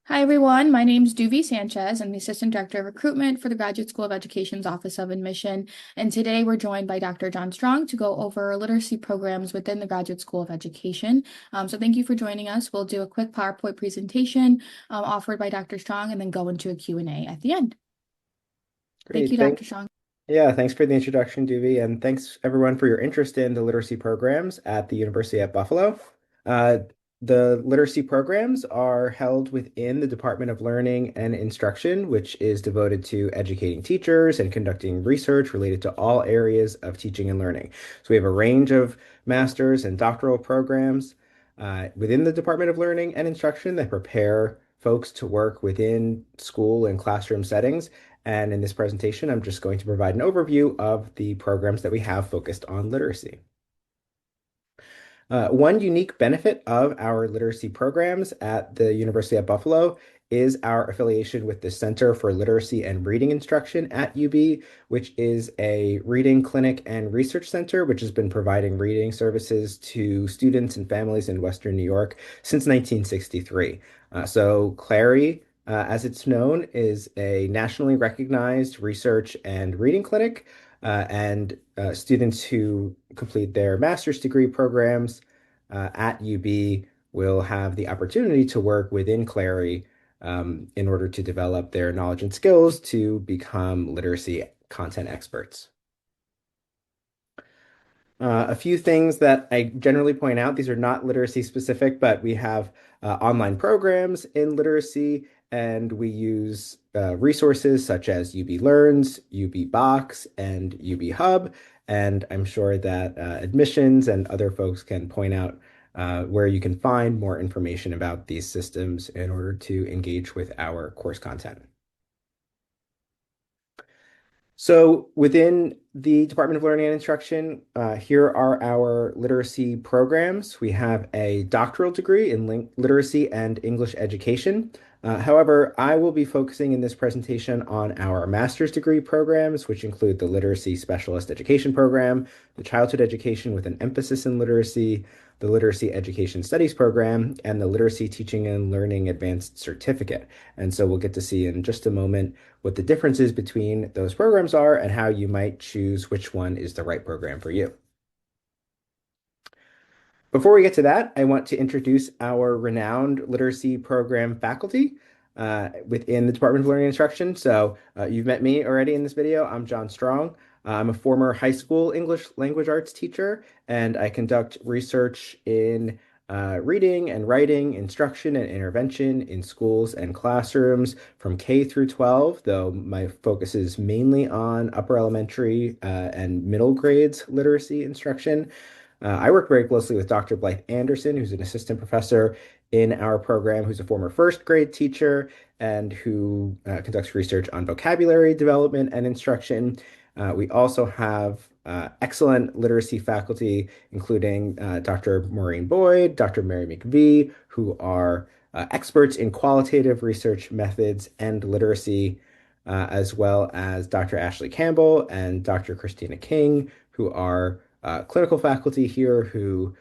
Hi, everyone. My name is Duvi Sanchez. I'm the Assistant Director of Recruitment for the Graduate School of Education's Office of Admission. And today we're joined by Dr. John Strong to go over literacy programs within the Graduate School of Education. So thank you for joining us. We'll do a quick PowerPoint presentation offered by Dr. Strong and then go into a Q&A at the end. Thank you, Great. Dr. Strong. Thanks for the introduction, Duvie, and thanks everyone for your interest in the literacy programs at the University at Buffalo. Uh, the literacy programs are held within the Department of Learning and Instruction, which is devoted to educating teachers and conducting research related to all areas of teaching and learning. So we have a range of master's and doctoral programs within the Department of Learning and Instruction that prepare folks to work within school and classroom settings. And in this presentation, I'm just going to provide an overview of the programs that we have focused on literacy. One unique benefit of our literacy programs at the University at Buffalo is our affiliation with the Center for Literacy and Reading Instruction at UB, which is a reading clinic and research center, which has been providing reading services to students and families in Western New York since 1963. So Clary, as it's known, is a nationally recognized research and reading clinic, and students who complete their master's degree programs at UB will have the opportunity to work within Clary in order to develop their knowledge and skills to become literacy content experts. A few things that I generally point out, these are not literacy specific, but we have online programs in literacy, and we use resources such as UB Learns, UB Box, and UB Hub. And I'm sure that admissions and other folks can point out where you can find more information about these systems in order to engage with our course content. So within the Department of Learning and Instruction, here are our literacy programs. We have a doctoral degree in literacy and English education. However, I will be focusing in this presentation on our master's degree programs, which include the Literacy Specialist Education Program, the Childhood Education with an emphasis in literacy, the Literacy Education Studies Program, and the Literacy Teaching and Learning Advanced Certificate. And so we'll get to see in just a moment what the differences between those programs are and how you might choose which one is the right program for you. Before we get to that, I want to introduce our renowned literacy program faculty within the Department of Learning and Instruction. So you've met me already in this video. I'm John Strong. I'm a former high school English language arts teacher, and I conduct research in reading and writing, instruction and intervention in schools and classrooms from K through 12, though my focus is mainly on upper elementary and middle grades literacy instruction. I work very closely with Dr. Blythe Anderson, who's an assistant professor in our program, who's a former first grade teacher and who conducts research on vocabulary development and instruction. We also have excellent literacy faculty, including Dr. Maureen Boyd, Dr. Mary McVie, who are experts in qualitative research methods and literacy, as well as Dr. Ashley Campbell and Dr. Christina King, who are clinical faculty here who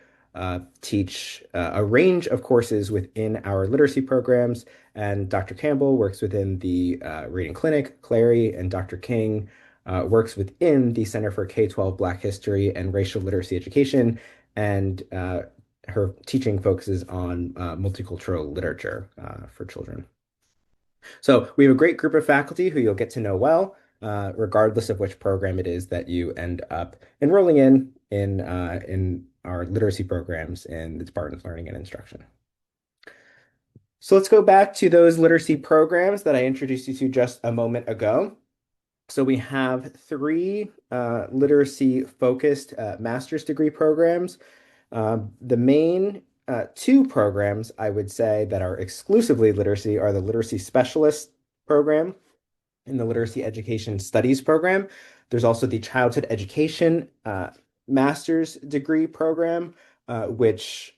teach a range of courses within our literacy programs. And Dr. Campbell works within the Reading Clinic, Clary, and Dr. King works within the Center for K-12 Black History and Racial Literacy Education. And her teaching focuses on multicultural literature for children. So we have a great group of faculty who you'll get to know well, regardless of which program it is that you end up enrolling in our literacy programs in the Department of Learning and Instruction. So let's go back to those literacy programs that I introduced you to just a moment ago. So we have three literacy-focused master's degree programs. The main two programs I would say that are exclusively literacy are the Literacy Specialist program and the Literacy Education Studies program. There's also the Childhood Education master's degree program, which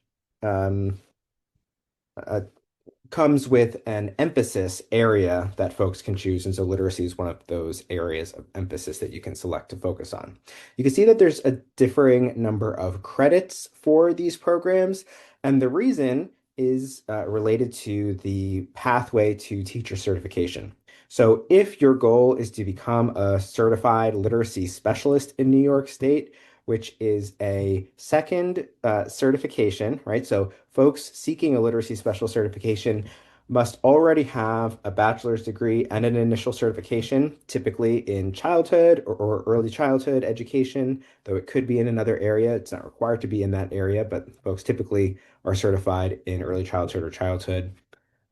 comes with an emphasis area that folks can choose. And so literacy is one of those areas of emphasis that you can select to focus on. You can see that there's a differing number of credits for these programs. And the reason is related to the pathway to teacher certification. So if your goal is to become a certified literacy specialist in New York State, which is a second certification, right? So folks seeking a literacy specialist certification must already have a bachelor's degree and an initial certification, typically in childhood or early childhood education, though it could be in another area. It's not required to be in that area, but folks typically are certified in early childhood or childhood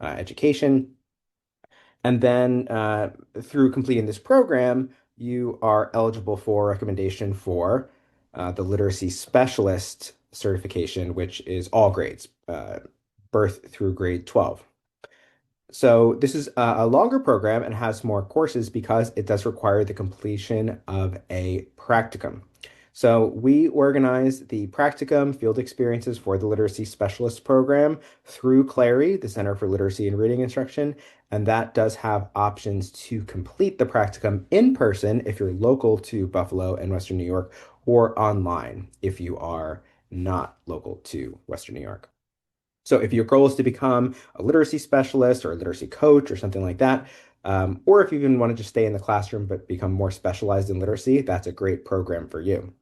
education. And then through completing this program, you are eligible for recommendation for the literacy specialist certification, which is all grades, birth through grade 12. So this is a longer program and has more courses because it does require the completion of a practicum. So we organize the practicum field experiences for the Literacy Specialist program through CLARI, the Center for Literacy and Reading Instruction, and that does have options to complete the practicum in person if you're local to Buffalo and Western New York, or online if you are not local to Western New York. So if your goal is to become a literacy specialist or a literacy coach or something like that, or if you even want to just stay in the classroom but become more specialized in literacy, that's a great program for you.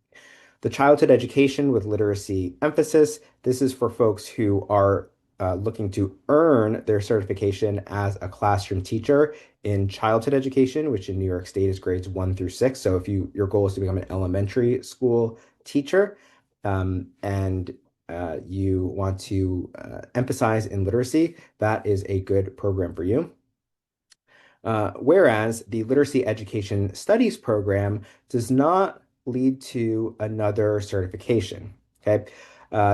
The childhood education with literacy emphasis, this is for folks who are looking to earn their certification as a classroom teacher in childhood education, which in New York State is grades 1 through 6. So if your goal is to become an elementary school teacher, and you want to emphasize in literacy, that is a good program for you. Whereas the Literacy Education Studies program does not lead to another certification. Okay.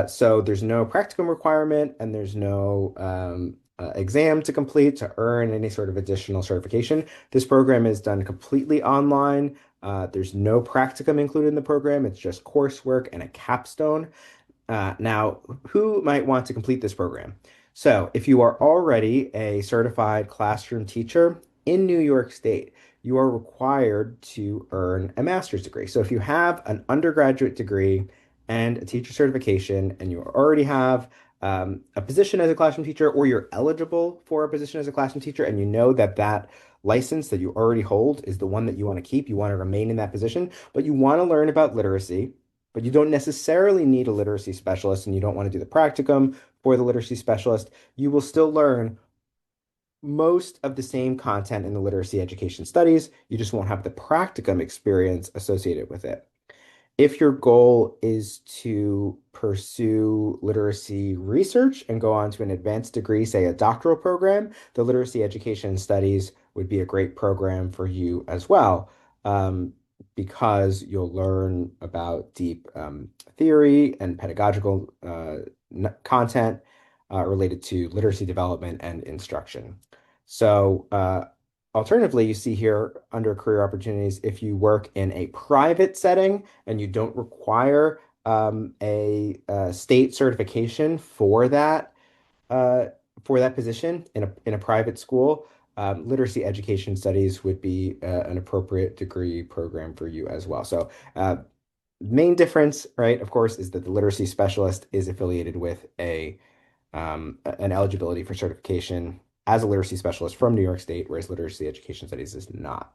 So there's no practicum requirement and there's no exam to complete to earn any sort of additional certification. This program is done completely online. There's no practicum included in the program. It's just coursework and a capstone. Now, who might want to complete this program? So, if you are already a certified classroom teacher in New York State, you are required to earn a master's degree. So, if you have an undergraduate degree and a teacher certification, and you already have a position as a classroom teacher, or you're eligible for a position as a classroom teacher, and you know that that license that you already hold is the one that you want to keep, you want to remain in that position, but you want to learn about literacy, but you don't necessarily need a literacy specialist and you don't want to do the practicum for the literacy specialist, you will still learn most of the same content in the literacy education studies. You just won't have the practicum experience associated with it. If your goal is to pursue literacy research and go on to an advanced degree, say a doctoral program, the Literacy Education Studies would be a great program for you as well, because you'll learn about deep theory and pedagogical content related to literacy development and instruction. So, alternatively, you see here under career opportunities, if you work in a private setting and you don't require a state certification uh, for that position in a private school, literacy education studies would be an appropriate degree program for you as well. So, main difference, right, of course, is that the literacy specialist is affiliated with an eligibility for certification as a literacy specialist from New York State, whereas literacy education studies is not.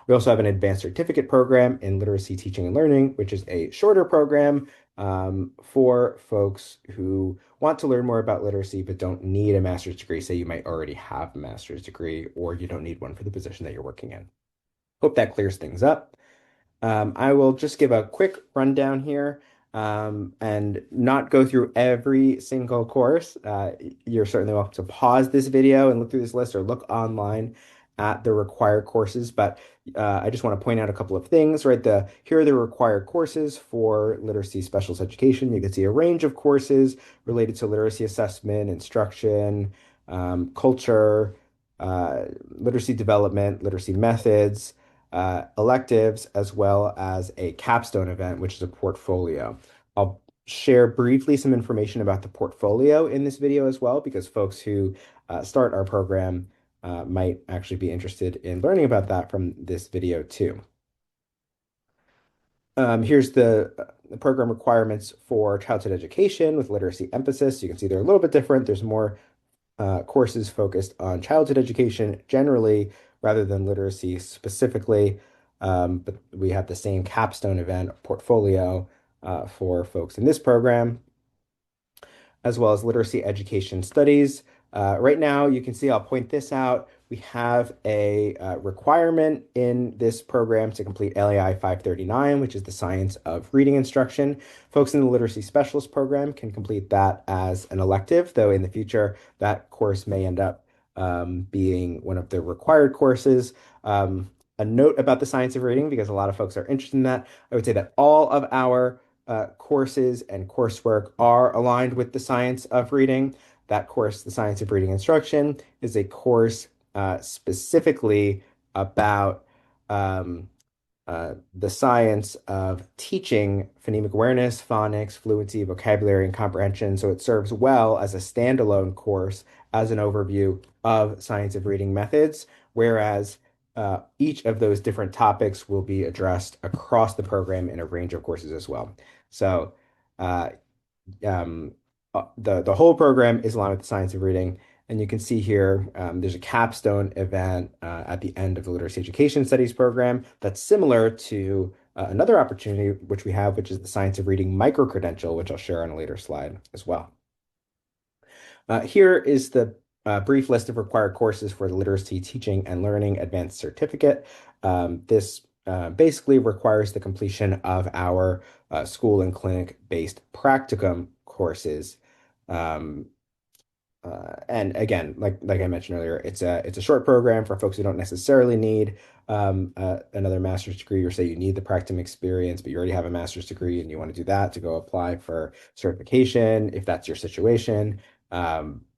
We also have an advanced certificate program in literacy teaching and learning, which is a shorter program for folks who want to learn more about literacy but don't need a master's degree. Say you might already have a master's degree or you don't need one for the position that you're working in. Hope that clears things up. I will just give a quick rundown here and not go through every single course. You're certainly welcome to pause this video and look through this list or look online at the required courses. But I just want to point out a couple of things, right? Here are the required courses for literacy specialist education. You can see a range of courses related to literacy assessment, instruction, culture, literacy development, literacy methods, electives, as well as a capstone event, which is a portfolio. I'll share briefly some information about the portfolio in this video as well, because folks who start our program might actually be interested in learning about that from this video too. Here's the program requirements for childhood education with literacy emphasis. You can see they're a little bit different. There's more courses focused on childhood education generally rather than literacy specifically. But we have the same capstone event portfolio for folks in this program, as well as literacy education studies. Right now, you can see, I'll point this out. We have a requirement in this program to complete LAI 539, which is the science of reading instruction. Folks in the literacy specialist program can complete that as an elective, though in the future, that course may end up being one of the required courses. A note about the science of reading, because a lot of folks are interested in that, I would say that all of our courses and coursework are aligned with the science of reading. That course, the Science of Reading Instruction, is a course specifically about the science of teaching phonemic awareness, phonics, fluency, vocabulary, and comprehension. So it serves well as a standalone course as an overview of science of reading methods, whereas each of those different topics will be addressed across the program in a range of courses as well. So uh, um, the whole program is aligned with the science of reading. And you can see here, there's a capstone event at the end of the Literacy Education Studies program that's similar to another opportunity which we have, which is the Science of Reading micro-credential, which I'll share on a later slide as well. Here is the brief list of required courses for the Literacy Teaching and Learning Advanced Certificate. This basically requires the completion of our school and clinic-based practicum courses. Um, and again, like I mentioned earlier, it's a short program for folks who don't necessarily need another master's degree, or say you need the practicum experience, but you already have a master's degree and you want to do that to go apply for certification. If that's your situation,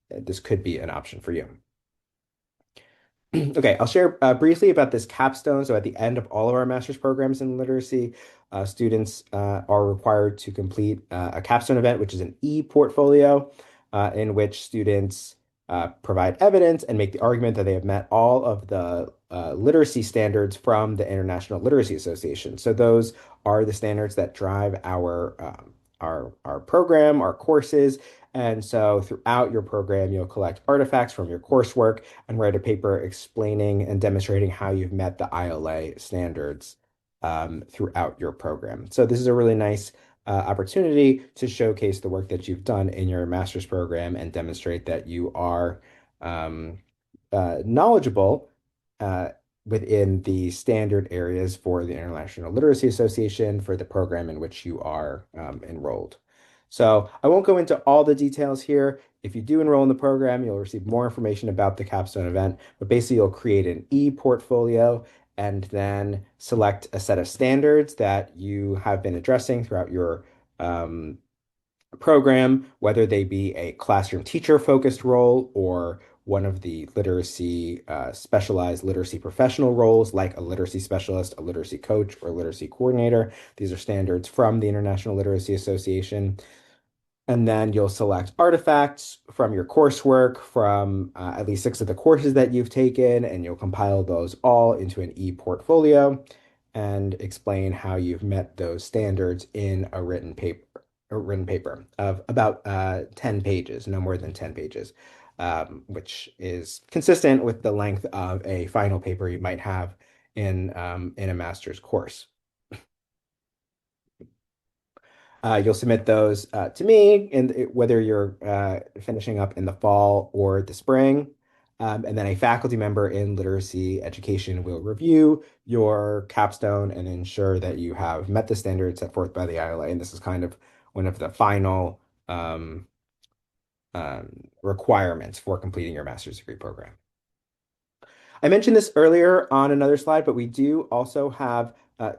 this could be an option for you. Okay, I'll share briefly about this capstone. So at the end of all of our master's programs in literacy, students are required to complete a capstone event, which is an e-portfolio, in which students provide evidence and make the argument that they have met all of the literacy standards from the International Literacy Association. So those are the standards that drive our program, our courses. And so throughout your program, you'll collect artifacts from your coursework and write a paper explaining and demonstrating how you've met the ILA standards throughout your program. So this is a really nice opportunity to showcase the work that you've done in your master's program and demonstrate that you are um, knowledgeable uh, within the standard areas for the International Literacy Association for the program in which you are enrolled. So I won't go into all the details here. If you do enroll in the program, you'll receive more information about the capstone event, but basically you'll create an e-portfolio and then select a set of standards that you have been addressing throughout your um, program, whether they be a classroom teacher focused role or one of the literacy specialized literacy professional roles like a literacy specialist, a literacy coach, or a literacy coordinator. These are standards from the International Literacy Association. And then you'll select artifacts from your coursework from at least 6 of the courses that you've taken, and you'll compile those all into an e-portfolio and explain how you've met those standards in a written paper of about 10 pages, no more than 10 pages, which is consistent with the length of a final paper you might have in a master's course. You'll submit those to me, and whether you're finishing up in the fall or the spring. And then a faculty member in literacy education will review your capstone and ensure that you have met the standards set forth by the ILA. And this is kind of one of the final requirements for completing your master's degree program. I mentioned this earlier on another slide, but we do also have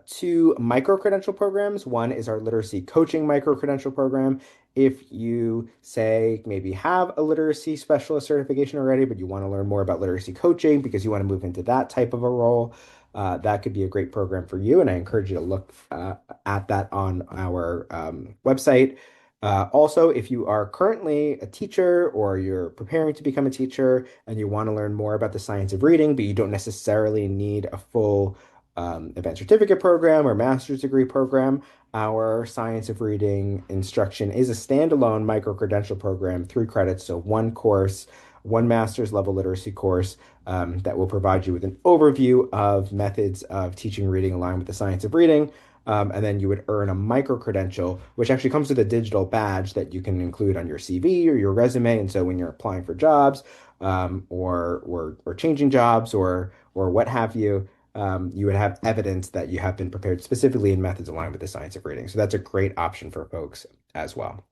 2 micro-credential programs. One is our literacy coaching micro-credential program. If you say maybe have a literacy specialist certification already, but you want to learn more about literacy coaching because you want to move into that type of a role, that could be a great program for you. And I encourage you to look at that on our website. Also, if you are currently a teacher or you're preparing to become a teacher and you want to learn more about the science of reading, but you don't necessarily need a full advanced certificate program or master's degree program, our Science of Reading instruction is a standalone micro-credential program, 3 credits, so one course, one master's level literacy course that will provide you with an overview of methods of teaching reading aligned with the science of reading. And then you would earn a micro-credential, which actually comes with a digital badge that you can include on your CV or your resume. And so when you're applying for jobs or changing jobs or what have you, you would have evidence that you have been prepared specifically in methods aligned with the science of reading. So that's a great option for folks as well.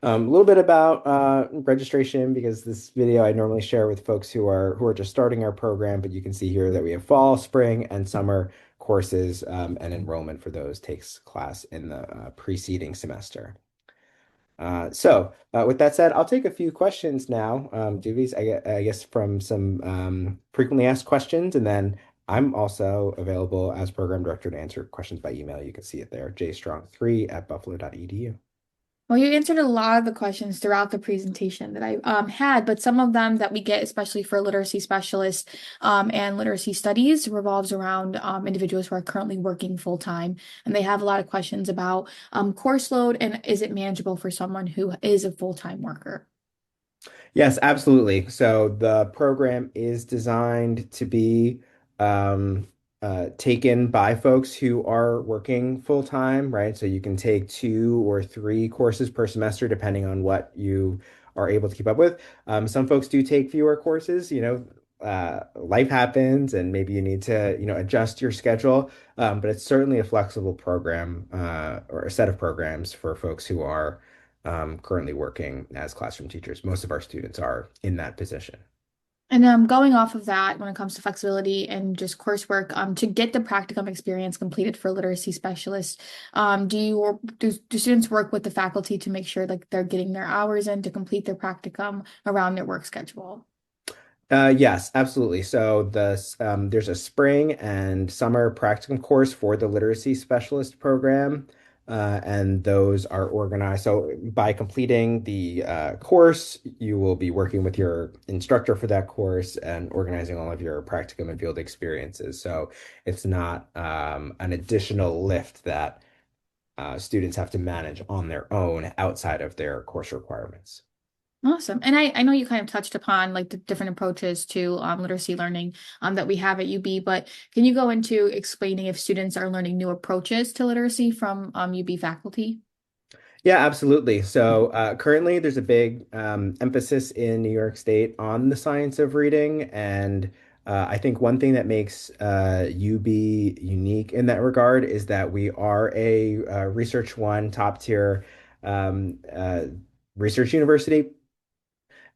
A little bit about registration because this video I normally share with folks who are just starting our program, but you can see here that we have fall, spring, and summer courses, and enrollment for those takes class in the preceding semester. With that said, I'll take a few questions now, Duvies, I guess from some frequently asked questions, and then I'm also available as program director to answer questions by email. You can see it there, jstrong3@buffalo.edu. Well, you answered a lot of the questions throughout the presentation that I had, but some of them that we get, especially for literacy specialists and literacy studies, revolves around individuals who are currently working full time, and they have a lot of questions about course load and is it manageable for someone who is a full-time worker? Yes, absolutely. So the program is designed to be taken by folks who are working full time, right? So you can take 2 or 3 courses per semester, depending on what you are able to keep up with. Some folks do take fewer courses, life happens and maybe you need to, adjust your schedule. But it's certainly a flexible program or a set of programs for folks who are currently working as classroom teachers. Most of our students are in that position. And going off of that, when it comes to flexibility and just coursework, to get the practicum experience completed for literacy specialists, do students work with the faculty to make sure like they're getting their hours in to complete their practicum around their work schedule? Yes, absolutely. So there's a spring and summer practicum course for the literacy specialist program, and those are organized. So by completing the course, you will be working with your instructor for that course and organizing all of your practicum and field experiences. So it's not an additional lift that students have to manage on their own outside of their course requirements. Awesome. And I know you kind of touched upon like the different approaches to literacy learning that we have at UB, but can you go into explaining if students are learning new approaches to literacy from UB faculty? Yeah, absolutely. So currently, there's a big emphasis in New York State on the science of reading. And I think one thing that makes UB unique in that regard is that we are a Research One top tier um, uh, research university.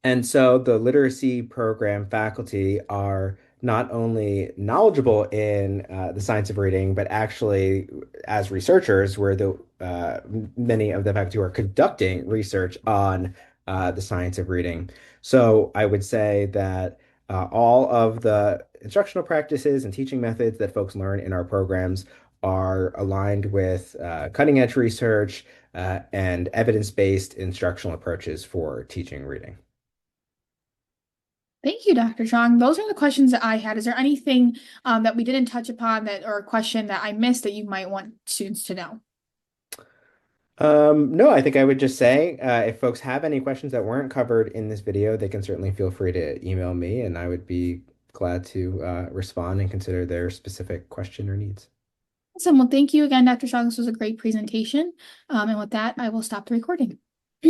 And so the literacy program faculty are not only knowledgeable in the science of reading, but actually, as researchers, we're the many of the faculty who are conducting research on the science of reading. So I would say that all of the instructional practices and teaching methods that folks learn in our programs are aligned with cutting edge research and evidence-based instructional approaches for teaching reading. Thank you, Dr. Zhang. Those are the questions that I had. Is there anything that we didn't touch upon that or a question that I missed that you might want students to know? No, I think I would just say if folks have any questions that weren't covered in this video, they can certainly feel free to email me, and I would be glad to respond and consider their specific question or needs. Awesome. Well, thank you again, Dr. Zhang. This was a great presentation. And with that, I will stop the recording.